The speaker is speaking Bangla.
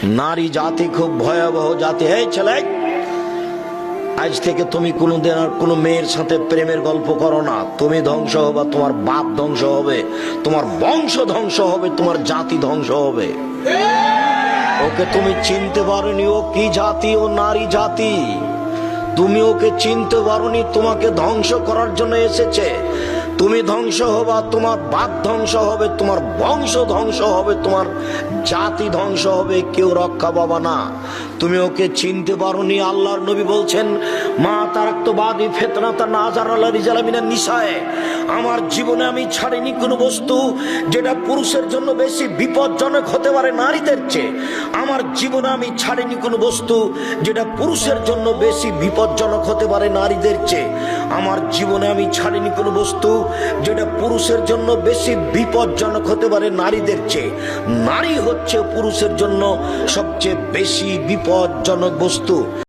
নারী জাতি খুব ভয়াবহ জাতি। এই ছেলে, আজ থেকে তুমি কোনোদিন আর কোনো মেয়ের সাথে প্রেমের গল্প করো না। তুমি ধ্বংস হবে, তোমার বাপ ধ্বংস হবে, তোমার বংশ ধ্বংস হবে, তোমার জাতি ধ্বংস হবে। ওকে তুমি চিনতে পারোনি, ও কি জাতি? ও নারী জাতি। তুমি ওকে চিনতে পারোনি, তোমাকে ধ্বংস করার জন্য এসেছে। তুমি ধ্বংস হবা, তোমার বাপ ধ্বংস হবে, তোমার বংশ ধ্বংস হবে, তোমার জাতি ধ্বংস হবে, কেউ রক্ষা পাবা না। তুমি ওকে চিনতে পারোনি। আল্লাহর নবী বলছেন, মা তারাক্তুবাদি ফিতনাতা নাজার আলা রিজাল মিনান নিসায়ে, আমার জীবনে আমি ছাড়িনি কোনো বস্তু যেটা পুরুষের জন্য বেশি বিপজ্জনক হতে পারে নারীদের চেয়ে। আমার জীবনে আমি ছাড়িনি কোনো বস্তু যেটা পুরুষের জন্য বেশি বিপজ্জনক হতে পারে নারীদের চেয়ে। আমার জীবনে আমি ছাড়িনি কোনো বস্তু যেটা পুরুষের জন্য বেশি বিপজ্জনক হতে পারে নারীদের চেয়ে। নারী হচ্ছে পুরুষের জন্য সবচেয়ে বেশি বিপজ্জনক বস্তু।